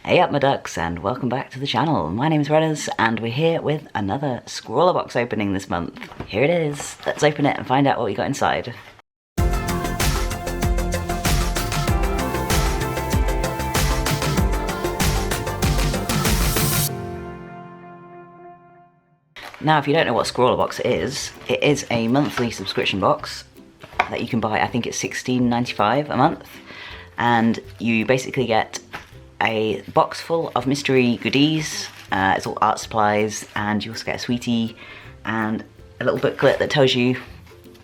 Hey up my ducks and welcome back to the channel. My name's Redders and we're here with another Scrawlrbox opening this month. Here it is. Let's open it and find out what we got inside. Now if you don't know what Scrawlrbox is, it is a monthly subscription box that you can buy. I think it's $16.95 a month, and you basically get a box full of mystery goodies. It's all art supplies, and you also get a sweetie and a little booklet that tells you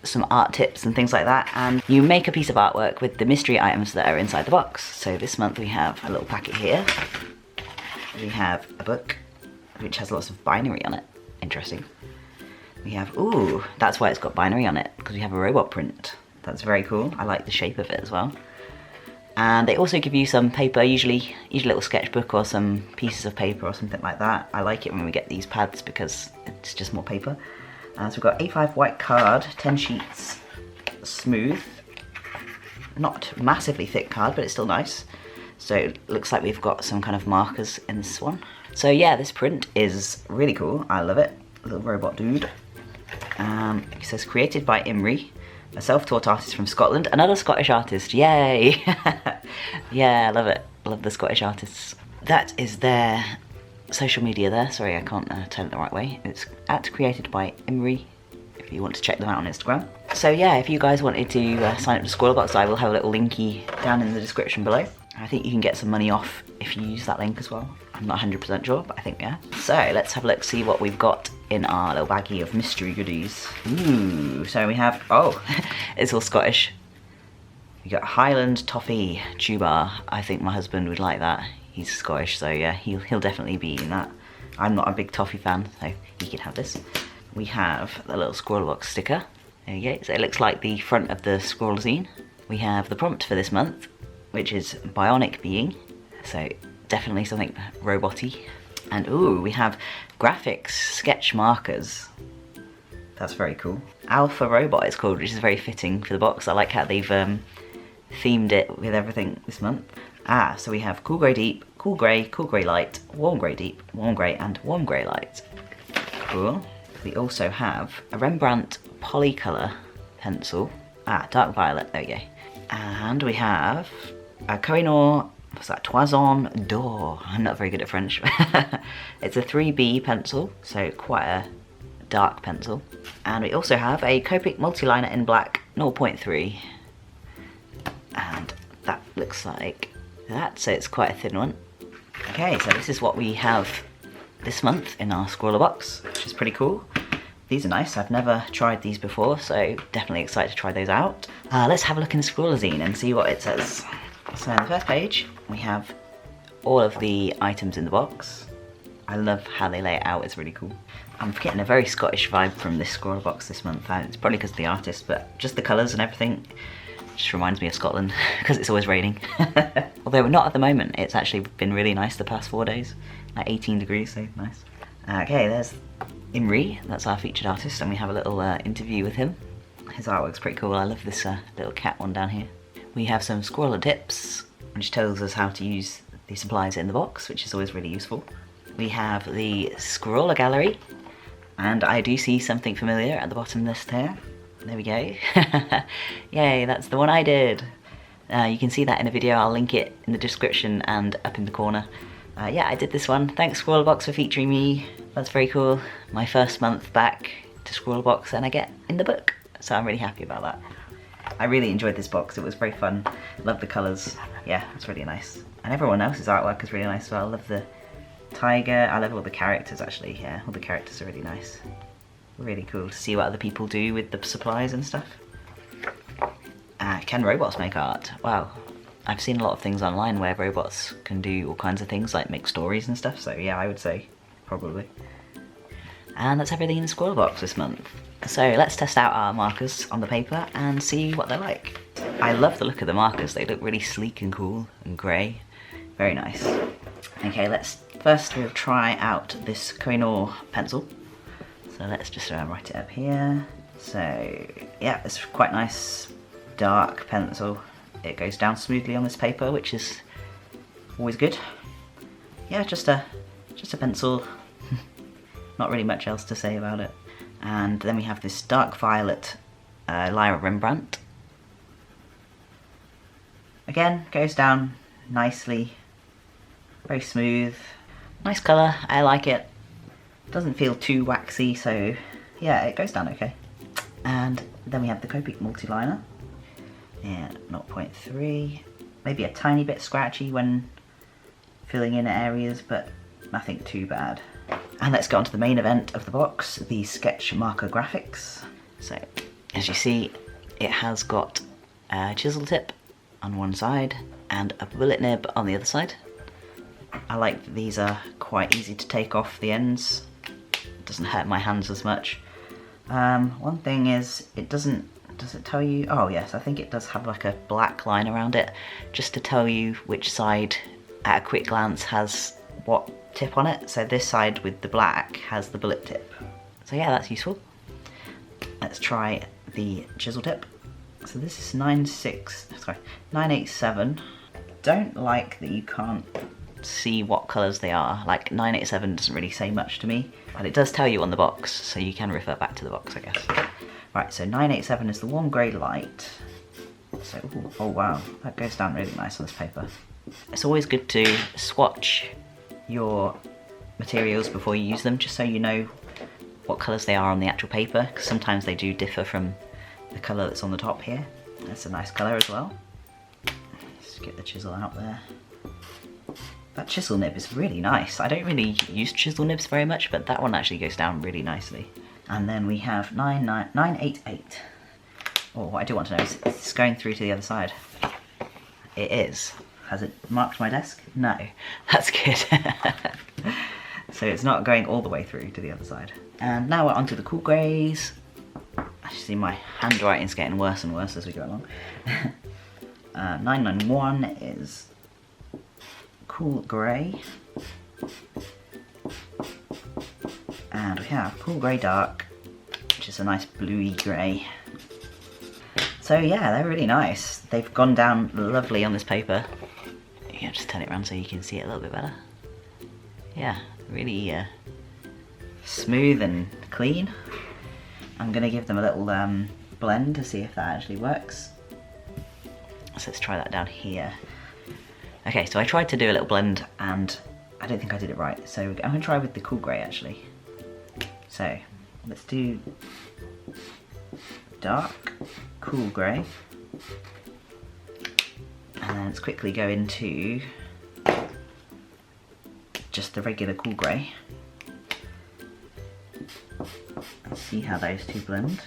some art tips and things like that, and you make a piece of artwork with the mystery items that are inside the box. So this month we have a little packet here. We have a book which has lots of binary on it. Interesting. We have, ooh, that's why it's got binary on it, because we have a robot print. That's very cool. I like the shape of it as well. And they also give you some paper, usually a little sketchbook or some pieces of paper or something like that. I like it when we get these pads because it's just more paper. So we've got A5 white card, 10 sheets, smooth. Not massively thick card, but it's still nice. So it looks like we've got some kind of markers in this one. So yeah, this print is really cool. I love it. Little robot dude. It says created by Imri, a self-taught artist from Scotland. Another Scottish artist, yay! Yeah, I love it. I love the Scottish artists. That is their social media there. Sorry, I can't turn it the right way. It's at created by Imri, if you want to check them out on Instagram. So yeah, if you guys wanted to sign up to Scrawlrbox, I will have a little linky down in the description below. I think you can get some money off if you use that link as well. I'm not 100% sure, but I think yeah. So let's have a look, see what we've got in our little baggie of mystery goodies. Ooh, so we have, oh, it's all Scottish. We got Highland Toffee Chew Bar. I think my husband would like that. He's Scottish, so yeah, he'll definitely be in that. I'm not a big toffee fan, so he can have this. We have the little Scrawlrbox sticker. There you go. So it looks like the front of the Scrawlzine. We have the prompt for this month, which is bionic being, so definitely something robot-y. And ooh, we have graphics sketch markers. That's very cool. Alpha Robot it's called, which is very fitting for the box. I like how they've themed it with everything this month. So we have cool grey deep, cool grey light, warm grey deep, warm grey, and warm grey light. Cool. We also have a Rembrandt Polycolour pencil. Dark violet, there we go. And we have a Kohinoor, what's that, Toison d'Or. I'm not very good at French. It's a 3B pencil, so quite a dark pencil. And we also have a Copic multiliner in black 0.3. And that looks like that, so it's quite a thin one. Okay, so this is what we have this month in our Scrawlrbox, which is pretty cool. These are nice. I've never tried these before, so definitely excited to try those out. Let's have a look in the Scrawlzine and see what it says. So on the first page, we have all of the items in the box. I love how they lay it out, it's really cool. I'm getting a very Scottish vibe from this Scrawlrbox this month. It's probably because of the artist, but just the colours and everything just reminds me of Scotland, because it's always raining. Although not at the moment, it's actually been really nice the past 4 days. Like 18 degrees, so nice. Okay, there's Imri, that's our featured artist, and we have a little interview with him. His artwork's pretty cool. I love this little cat one down here. We have some Scrawler tips, which tells us how to use the supplies in the box, which is always really useful. We have the Scrawler Gallery, and I do see something familiar at the bottom list here. There we go. Yay, that's the one I did. You can see that in a video. I'll link it in the description and up in the corner. Yeah, I did this one. Thanks Scrawlrbox for featuring me. That's very cool. My first month back to Scrawlrbox, and I get in the book, so I'm really happy about that. I really enjoyed this box, it was very fun. Love the colours, yeah, it's really nice. And everyone else's artwork is really nice as well. I love the tiger, I love all the characters actually, yeah, all the characters are really nice. Really cool to see what other people do with the supplies and stuff. Can robots make art? Wow, I've seen a lot of things online where robots can do all kinds of things, like make stories and stuff, so yeah, I would say probably. And that's everything in the Scrawlrbox this month. So let's test out our markers on the paper and see what they're like. I love the look of the markers, they look really sleek and cool and grey. Very nice. Okay, first we'll try out this Kohinoor pencil. So let's just write it up here. So yeah, it's quite nice dark pencil. It goes down smoothly on this paper, which is always good. yeah, just a pencil. Not really much else to say about it. And then we have this dark violet Lyra Rembrandt. Again, goes down nicely, very smooth, nice colour, I like it. Doesn't feel too waxy, so yeah, it goes down okay. And then we have the Copic multiliner, yeah, 0.3, maybe a tiny bit scratchy when filling in areas, but nothing too bad. And let's go on to the main event of the box, the sketch marker graphics. So, as you see, it has got a chisel tip on one side and a bullet nib on the other side. I like that these are quite easy to take off the ends. It doesn't hurt my hands as much. One thing is, it doesn't, does it tell you? Oh yes, I think it does have like a black line around it, just to tell you which side at a quick glance has what tip on it. So this side with the black has the bullet tip. So yeah, that's useful. Let's try the chisel tip. So this is 987. Don't like that you can't see what colours they are. Like 987 doesn't really say much to me, but it does tell you on the box, so you can refer back to the box, I guess. Right, so 987 is the warm grey light. So, ooh, oh wow, that goes down really nice on this paper. It's always good to swatch your materials before you use them, just so you know what colours they are on the actual paper, because sometimes they do differ from the colour that's on the top here. That's a nice colour as well. Let's get the chisel out there. That chisel nib is really nice. I don't really use chisel nibs very much, but that one actually goes down really nicely. And then we have 988. Oh, what I do want to know is it's going through to the other side. It is. Has it marked my desk? No. That's good. So it's not going all the way through to the other side. And now we're onto the cool greys. I see my handwriting's getting worse and worse as we go along. 991 is cool grey. And we have cool grey dark, which is a nice bluey grey. So yeah, they're really nice. They've gone down lovely on this paper. Yeah, just turn it around so you can see it a little bit better. Yeah, really smooth and clean. I'm gonna give them a little blend to see if that actually works. So let's try that down here. Okay, so I tried to do a little blend and I don't think I did it right. So I'm gonna try with the cool grey actually. So let's do dark, cool grey. And then let's quickly go into just the regular cool grey. Let's see how those two blend.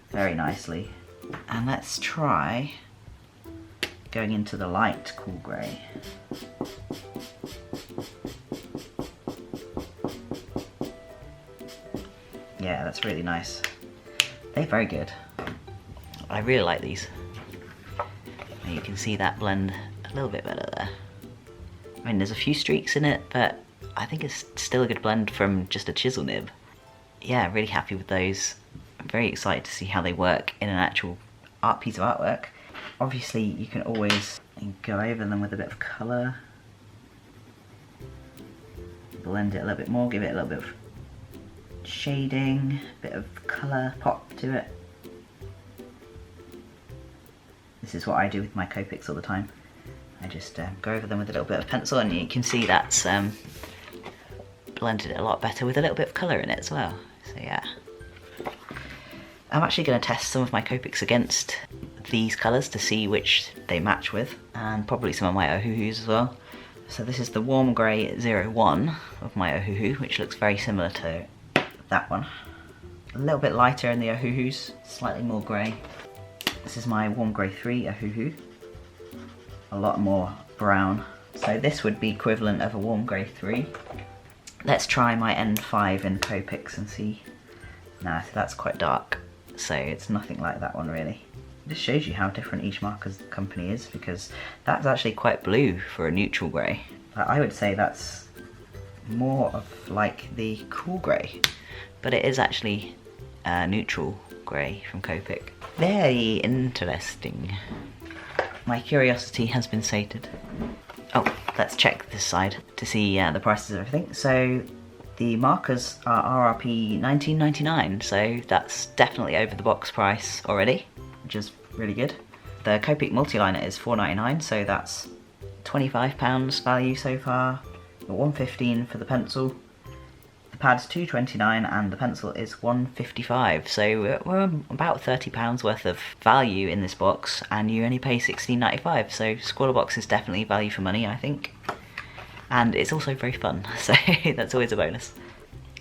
Very nicely. And let's try going into the light cool grey. Yeah, that's really nice. They're very good. I really like these. And you can see that blend a little bit better there. I mean, there's a few streaks in it, but I think it's still a good blend from just a chisel nib. Yeah, really happy with those. I'm very excited to see how they work in an actual art piece of artwork. Obviously, you can always go over them with a bit of colour. Blend it a little bit more, give it a little bit of shading, a bit of colour pop to it. This is what I do with my Copics all the time. I just go over them with a little bit of pencil, and you can see that's blended it a lot better with a little bit of colour in it as well. So yeah. I'm actually going to test some of my Copics against these colours to see which they match with, and probably some of my Ohuhus as well. So this is the Warm Grey 01 of my Ohuhu, which looks very similar to that one. A little bit lighter in the Ohuhus, slightly more grey. This is my Warm Grey 3 Ohuhu. A lot more brown. So this would be equivalent of a Warm Grey 3. Let's try my N5 in Copics and see. Nah, that's quite dark. So it's nothing like that one really. It just shows you how different each marker's company is, because that's actually quite blue for a neutral grey. I would say that's more of like the cool grey, but it is actually neutral grey from Copic. Very interesting. My curiosity has been sated. let's check this side to see the prices of everything. So the markers are RRP $19.99, so that's definitely over the box price already, which is really good. The Copic multiliner is $4.99, so that's £25 value so far. $1.15 for the pencil. The pad's $2.29 and the pencil is $1.55. So we're about £30 worth of value in this box, and you only pay $16.95. So Scrawlrbox is definitely value for money, I think. And it's also very fun, so that's always a bonus.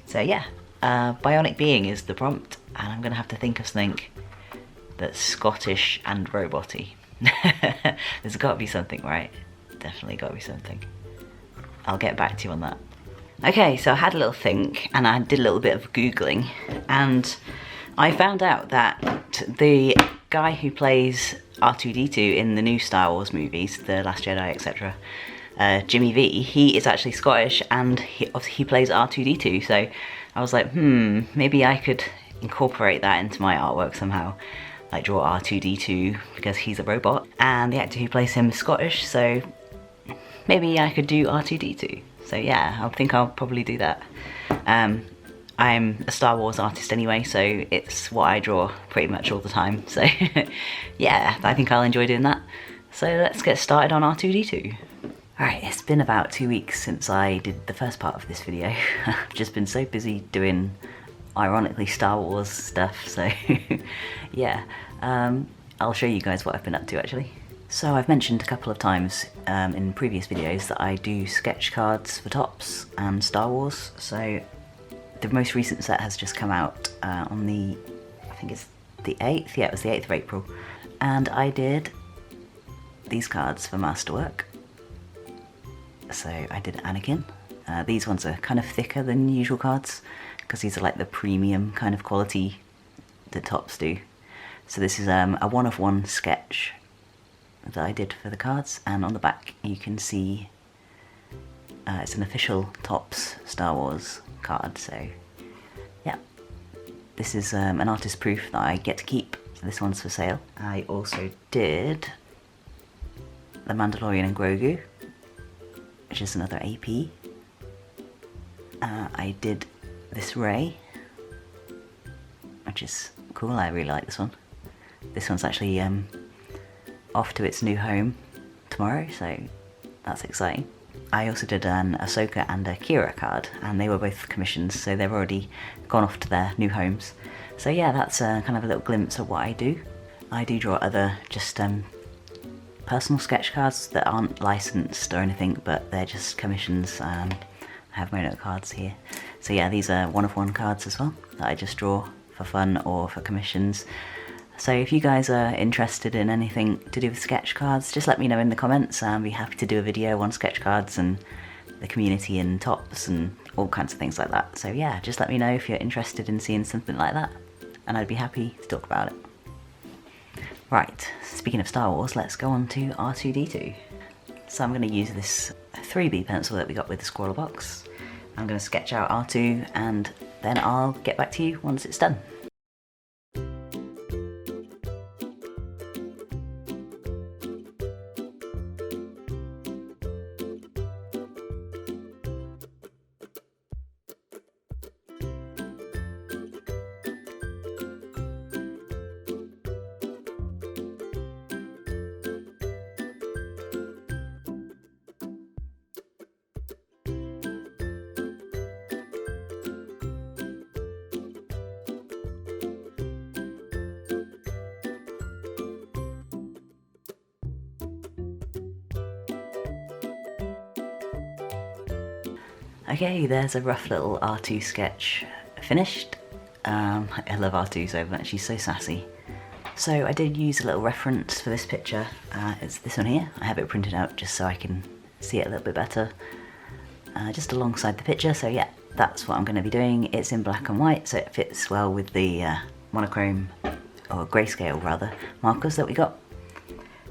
So yeah, Bionic Being is the prompt, and I'm gonna have to think of something that's Scottish and robot-y. There's got to be something, right? Definitely got to be something. I'll get back to you on that. Okay, so I had a little think, and I did a little bit of Googling, and I found out that the guy who plays R2-D2 in the new Star Wars movies, The Last Jedi, etc., Jimmy V, he is actually Scottish, and he plays R2-D2, so I was like, maybe I could incorporate that into my artwork somehow. Like draw R2-D2 because he's a robot, and the actor who plays him is Scottish, so maybe I could do R2-D2. So yeah, I think I'll probably do that. I'm a Star Wars artist anyway, so it's what I draw pretty much all the time. So yeah, I think I'll enjoy doing that. So let's get started on R2-D2. Alright, it's been about 2 weeks since I did the first part of this video. I've just been so busy doing, ironically, Star Wars stuff, so yeah. I'll show you guys what I've been up to actually. So I've mentioned a couple of times in previous videos that I do sketch cards for Topps and Star Wars, so the most recent set has just come out on the, I think it's the 8th, yeah, it was the 8th of April, and I did these cards for Masterwork. So I did Anakin. These ones are kind of thicker than usual cards, because these are like the premium kind of quality that Topps do. So this is a one-of-one sketch that I did for the cards, and on the back you can see it's an official Topps Star Wars card, so yeah. This is an artist proof that I get to keep, so this one's for sale. I also did The Mandalorian and Grogu, which is another AP. I did this Rey, which is cool, I really like this one. This one's actually off to its new home tomorrow, so that's exciting. I also did an Ahsoka and a Kira card, and they were both commissions, so they've already gone off to their new homes. So yeah, that's kind of a little glimpse of what I do. I do draw other just personal sketch cards that aren't licensed or anything, but they're just commissions. I have my note cards here. So yeah, these are one-of-one cards as well that I just draw for fun or for commissions. So if you guys are interested in anything to do with sketch cards, just let me know in the comments. I'll be happy to do a video on sketch cards and the community and Topps and all kinds of things like that. So yeah, just let me know if you're interested in seeing something like that, and I'd be happy to talk about it. Right, speaking of Star Wars, let's go on to R2-D2. So I'm going to use this 3B pencil that we got with the Scrawlrbox. I'm going to sketch out R2, and then I'll get back to you once it's done. Okay, there's a rough little R2 sketch finished. I love R2 so much, she's so sassy. So I did use a little reference for this picture. It's this one here. I have it printed out just so I can see it a little bit better. Just alongside the picture, so yeah, that's what I'm going to be doing. It's in black and white, so it fits well with the monochrome, or grayscale rather, markers that we got.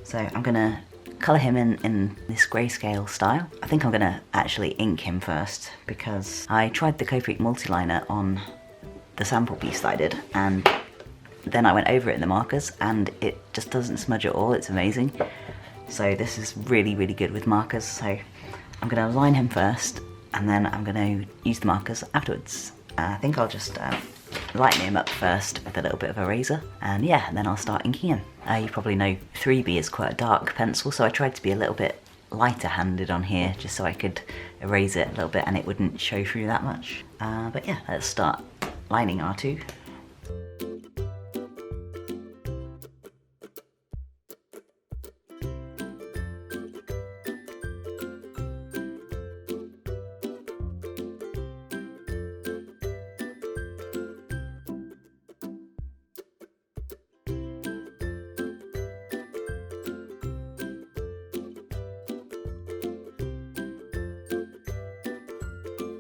So I'm going to colour him in this grayscale style. I think I'm going to actually ink him first, because I tried the Copic multiliner on the sample piece that I did, and then I went over it in the markers and it just doesn't smudge at all. It's amazing. So this is really, really good with markers. So I'm going to line him first, and then I'm going to use the markers afterwards. I think I'll just lighten him up first with a little bit of eraser, and yeah, then I'll start inking him. You probably know 3B is quite a dark pencil, so I tried to be a little bit lighter handed on here just so I could erase it a little bit and it wouldn't show through that much. But yeah, let's start lining R2.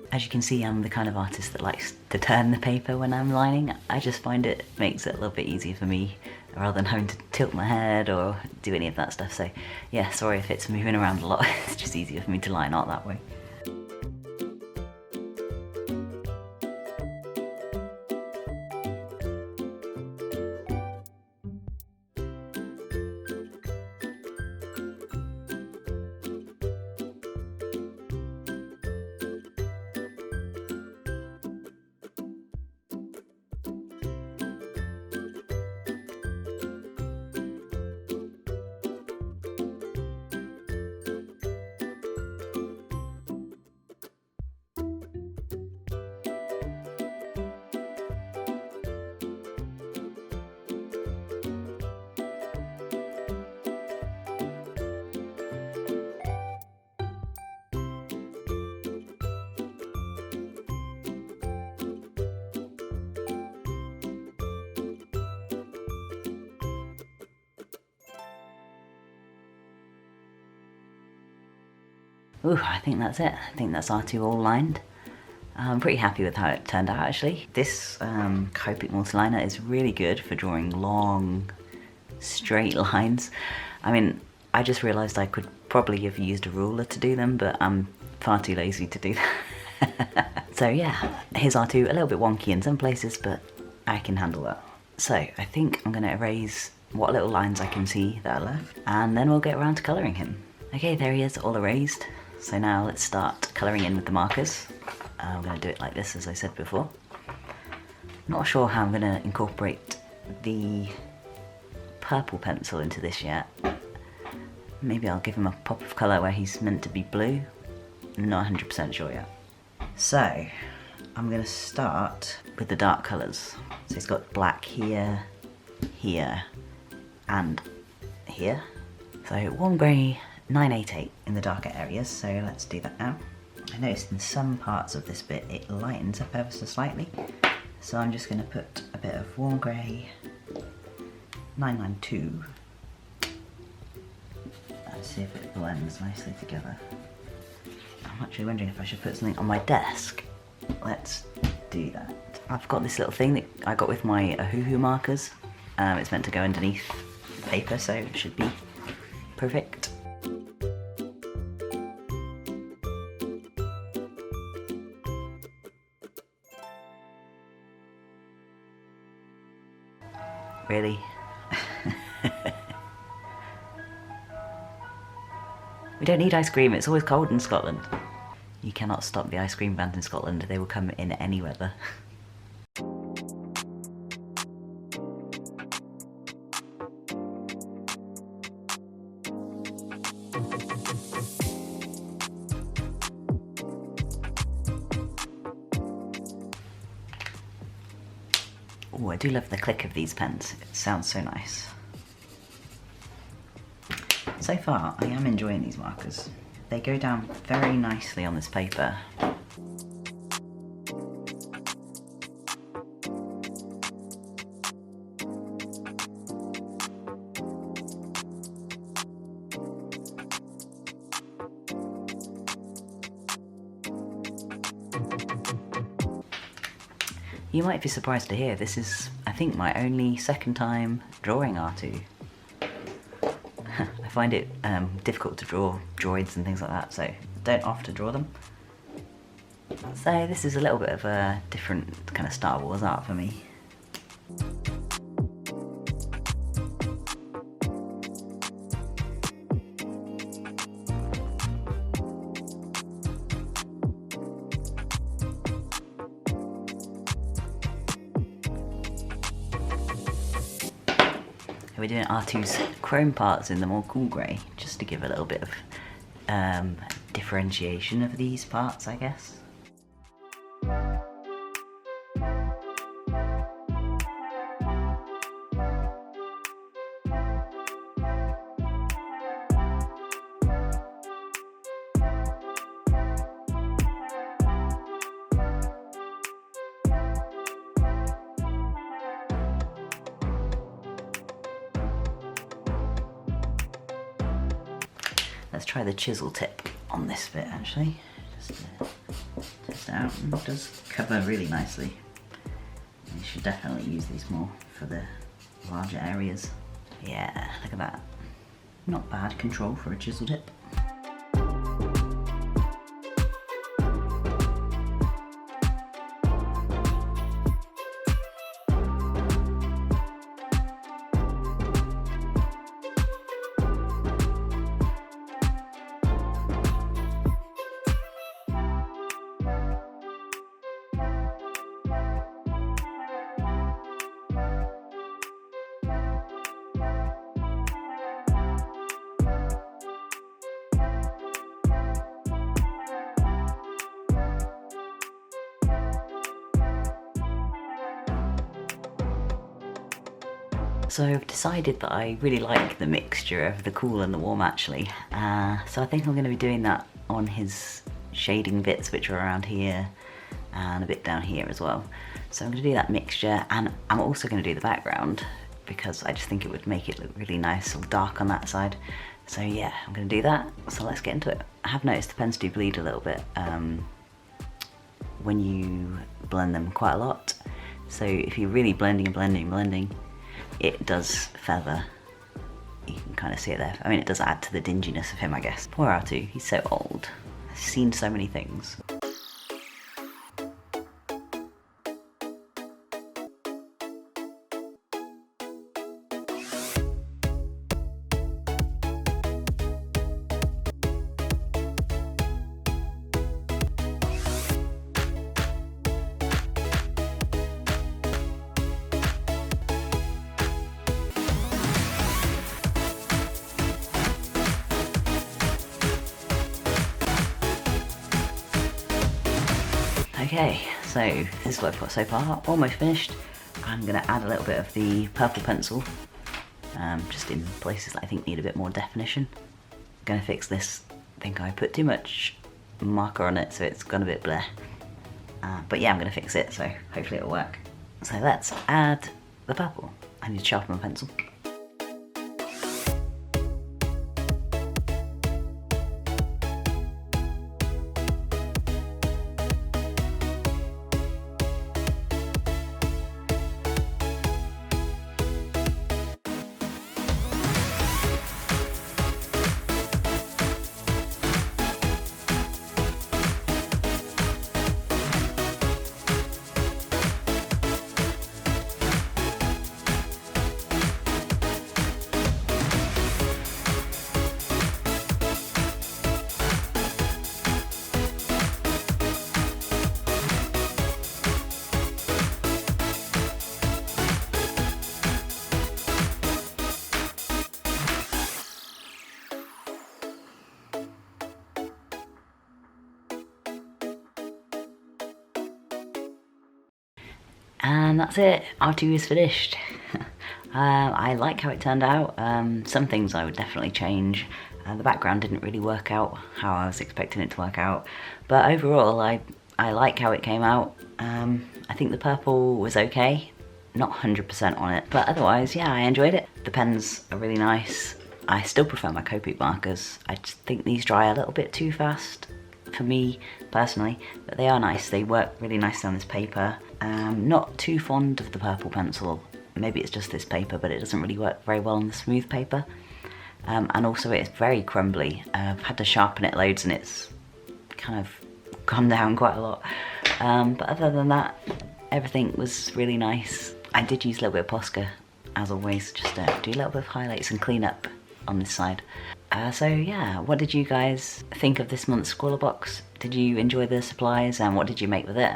As you can see, I'm the kind of artist that likes to turn the paper when I'm lining. I just find it makes it a little bit easier for me rather than having to tilt my head or do any of that stuff. So yeah, sorry if it's moving around a lot. It's just easier for me to line art that way. Ooh, I think that's it. I think that's R2 all lined. I'm pretty happy with how it turned out actually. This Copic multiliner is really good for drawing long, straight lines. I mean, I just realised I could probably have used a ruler to do them, but I'm far too lazy to do that. So yeah, here's R2, a little bit wonky in some places, but I can handle that. So I think I'm gonna erase what little lines I can see that are left, and then we'll get around to colouring him. Okay, there he is, all erased. So now let's start colouring in with the markers. I'm going to do it like this, as I said before. Not sure how I'm going to incorporate the purple pencil into this yet. Maybe I'll give him a pop of colour where he's meant to be blue. Not 100% sure yet. So I'm going to start with the dark colours. So he's got black here, here, and here. So warm grey 988 in the darker areas, so let's do that now. I noticed in some parts of this bit it lightens up ever so slightly, so I'm just going to put a bit of warm grey 992 and see if it blends nicely together. I'm actually wondering if I should put something on my desk. Let's do that. I've got this little thing that I got with my Ahuhu markers. It's meant to go underneath the paper, so it should be perfect. Really? We don't need ice cream, it's always cold in Scotland. You cannot stop the ice cream band in Scotland, they will come in any weather. Oh, I do love the click of these pens. It sounds so nice. So far, I am enjoying these markers. They go down very nicely on this paper. You might be surprised to hear this is, I think, my only second time drawing R2. I find it difficult to draw droids and things like that, so don't often draw them. So this is a little bit of a different kind of Star Wars art for me. we're doing R2's chrome parts in the more cool grey, just to give a little bit of differentiation of these parts, I guess. Let's try the chisel tip on this bit actually, just to test it out. It does cover really nicely. You should definitely use these more for the larger areas. Yeah, look at that. Not bad control for a chisel tip. So I've decided that I really like the mixture of the cool and the warm actually. So I think I'm going to be doing that on his shading bits, which are around here and a bit down here as well. So I'm going to do that mixture, and I'm also going to do the background because I just think it would make it look really nice or dark on that side. So yeah, I'm going to do that. So let's get into it. I have noticed the pens do bleed a little bit when you blend them quite a lot. So if you're really blending, it does feather. You can kind of see it there. I mean, it does add to the dinginess of him, I guess. Poor R2, he's so old. He's seen so many things. Okay, so this is what I've got so far, almost finished. I'm going to add a little bit of the purple pencil, just in places that I think need a bit more definition. I'm going to fix this. I think I put too much marker on it, so it's gone a bit bleh. But yeah, I'm going to fix it, so hopefully it'll work. So let's add the purple. I need to sharpen my pencil. And that's it, R2 is finished. I like how it turned out. Some things I would definitely change. The background didn't really work out how I was expecting it to work out. But overall, I like how it came out. I think the purple was okay. Not 100% on it, but otherwise, yeah, I enjoyed it. The pens are really nice. I still prefer my Copic markers. I just think these dry a little bit too fast for me personally, but they are nice. They work really nicely on this paper. Not too fond of the purple pencil. Maybe it's just this paper, but it doesn't really work very well on the smooth paper. And also it's very crumbly. I've had to sharpen it loads and it's kind of gone down quite a lot. But other than that, everything was really nice. I did use a little bit of Posca, as always, just to do a little bit of highlights and clean up on this side. So yeah, what did you guys think of this month's Scrawlrbox? Did you enjoy the supplies and what did you make with it?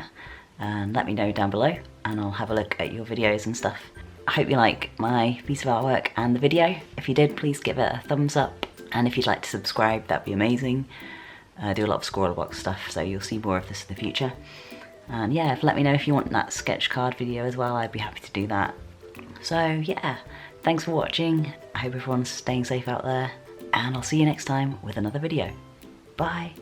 And let me know down below and I'll have a look at your videos and stuff. I hope you like my piece of artwork and the video. If you did, please give it a thumbs up. And if you'd like to subscribe, that'd be amazing. I do a lot of Scrawlrbox stuff, so you'll see more of this in the future. And yeah, let me know if you want that sketch card video as well. I'd be happy to do that. So yeah, thanks for watching. I hope everyone's staying safe out there, and I'll see you next time with another video. Bye.